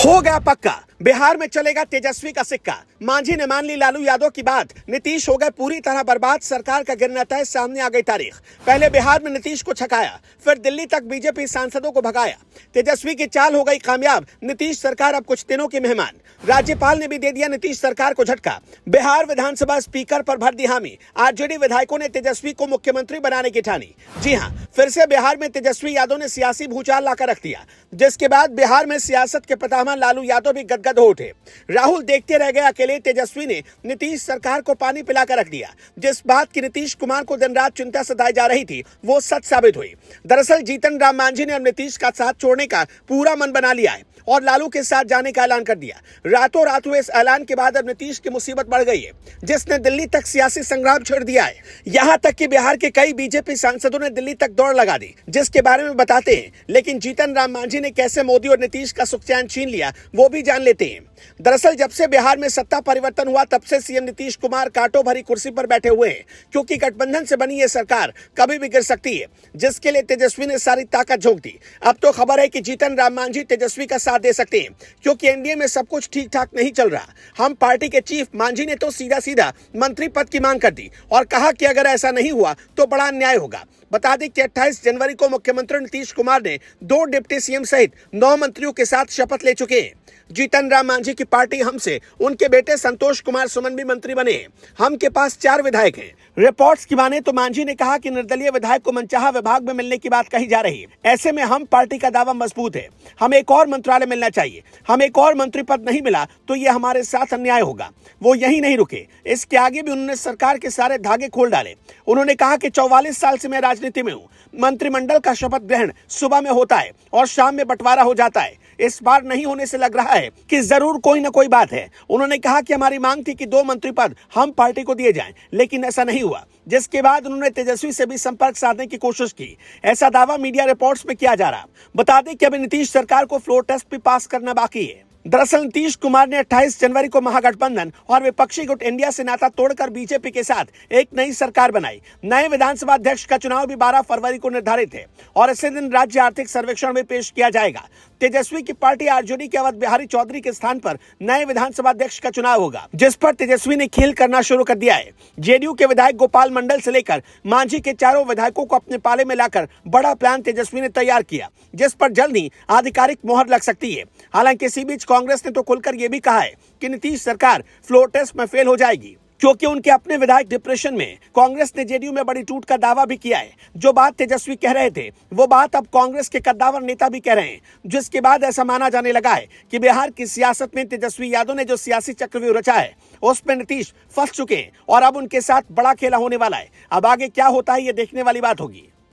हो गया पक्का, बिहार में चलेगा तेजस्वी का सिक्का। मांझी ने मान ली लालू यादव की बात, नीतीश हो गए पूरी तरह बर्बाद, सरकार का गिरना तय, सामने आ गई तारीख। पहले बिहार में नीतीश को छकाया, फिर दिल्ली तक बीजेपी सांसदों को भगाया। तेजस्वी की चाल हो गई कामयाब, नीतीश सरकार अब कुछ दिनों के मेहमान। राज्यपाल ने भी दे दिया नीतीश सरकार को झटका। बिहार विधानसभा स्पीकर पर भर दी हामी, आरजेडी विधायकों ने तेजस्वी को मुख्यमंत्री बनाने की ठानी। जी हां, फिर से बिहार में तेजस्वी यादव ने सियासी भूचाल लाकर रख दिया, जिसके बाद बिहार में सियासत के पितामह लालू यादव भी गदगद हो उठे। राहुल देखते रह गए अकेले, तेजस्वी ने नीतीश सरकार को पानी पिलाकर रख दिया। जिस बात की नीतीश कुमार को दिन रात चिंता सताई जा रही थी, वो सच साबित हुई। दरअसल जीतन राम मांझी ने अब नीतीश का साथ छोड़ने का पूरा मन बना लिया है और लालू के साथ जाने का ऐलान कर दिया। रातों रात हुए इस ऐलान के बाद अब नीतीश की मुसीबत बढ़ गई है, जिसने दिल्ली तक सियासी संग्राम छेड़ दिया है। यहां तक कि बिहार के कई बीजेपी सांसदों ने दिल्ली तक दौड़ लगा दी, जिसके बारे में बताते हैं। लेकिन जीतन राम मांझी ने कैसे मोदी और नीतीश का सुख चैन छीन लिया, वो भी जान लेते हैं। दरअसल जब से बिहार में सत्ता परिवर्तन हुआ, तब से सीएम नीतीश कुमार कांटों भरी कुर्सी पर बैठे हुए हैं, क्योंकि गठबंधन से बनी ये सरकार कभी भी गिर सकती है, जिसके लिए तेजस्वी ने सारी ताकत झोंक दी। अब तो खबर है कि जीतन राम मांझी तेजस्वी का साथ दे सकते हैं, क्योंकि एनडीए में सब कुछ ठीक ठाक नहीं चल रहा। हम पार्टी के चीफ मांझी ने तो सीधा सीधा मंत्री पद की मांग कर दी और कहा कि अगर ऐसा नहीं हुआ तो बड़ा अन्याय होगा। बता दें कि 28 जनवरी को मुख्यमंत्री नीतीश कुमार ने 2 डिप्टी सीएम सहित 9 मंत्रियों के साथ शपथ ले चुके हैं। जीतन राम मांझी की पार्टी हम से उनके बेटे संतोष कुमार सुमन भी मंत्री बने। हम के पास 4 विधायक हैं। रिपोर्ट्स की माने तो मांझी ने कहा कि निर्दलीय विधायक को मनचाहा विभाग में मिलने की बात कही जा रही है। ऐसे में हम पार्टी का दावा मजबूत है, हमें एक और मंत्रालय मिलना चाहिए। हमें एक और मंत्री पद नहीं मिला तो ये हमारे साथ अन्याय होगा। वो यही नहीं रुके, इसके आगे भी उन्होंने सरकार के सारे धागे खोल डाले। उन्होंने कहा कि 44 साल से मैं राजनीति में हूँ, मंत्रिमंडल का शपथ ग्रहण सुबह में होता है और शाम में बंटवारा हो जाता है। इस बार नहीं होने से लग रहा है कि जरूर कोई ना कोई बात है। उन्होंने कहा कि हमारी मांग थी कि 2 मंत्री पद हम पार्टी को दिए जाएं, लेकिन ऐसा नहीं हुआ, जिसके बाद उन्होंने तेजस्वी से भी संपर्क साधने की कोशिश की। ऐसा दावा मीडिया रिपोर्ट्स में किया जा रहा। बता दें कि अभी नीतीश सरकार को फ्लोर टेस्ट भी पास करना बाकी है। दरअसल नीतीश कुमार ने 28 जनवरी को महागठबंधन और विपक्षी गुट इंडिया से नाता तोड़कर बीजेपी के साथ एक नई सरकार बनाई। नए विधानसभा अध्यक्ष का चुनाव भी 12 फरवरी को निर्धारित है और इसी दिन राज्य आर्थिक सर्वेक्षण में पेश किया जाएगा। तेजस्वी की पार्टी आरजेडी के अवध बिहारी चौधरी के स्थान पर नए विधानसभा अध्यक्ष का चुनाव होगा, जिस पर तेजस्वी ने खेल करना शुरू कर दिया है। जेडीयू के विधायक गोपाल मंडल से लेकर मांझी के चारों विधायकों को अपने पाले में लाकर बड़ा प्लान तेजस्वी ने तैयार किया, जिस पर जल्द ही आधिकारिक मोहर लग सकती है। हालांकि इसी बीच कांग्रेस ने तो खुलकर यह भी कहा है कि नीतीश सरकार फ्लोर टेस्ट में फेल हो जाएगी, क्योंकि उनके अपने विधायक डिप्रेशन में। कांग्रेस ने जेडीयू में बड़ी टूट का दावा भी किया है। जो बात तेजस्वी कह रहे थे, वो बात अब कांग्रेस के कद्दावर नेता भी कह रहे हैं, जिसके बाद ऐसा माना जाने लगा है कि बिहार की सियासत में तेजस्वी यादव ने जो सियासी चक्रव्यूह रचा है, उसमें नीतीश फंस चुके हैं और अब उनके साथ बड़ा खेला होने वाला है। अब आगे क्या होता है, ये देखने वाली बात होगी।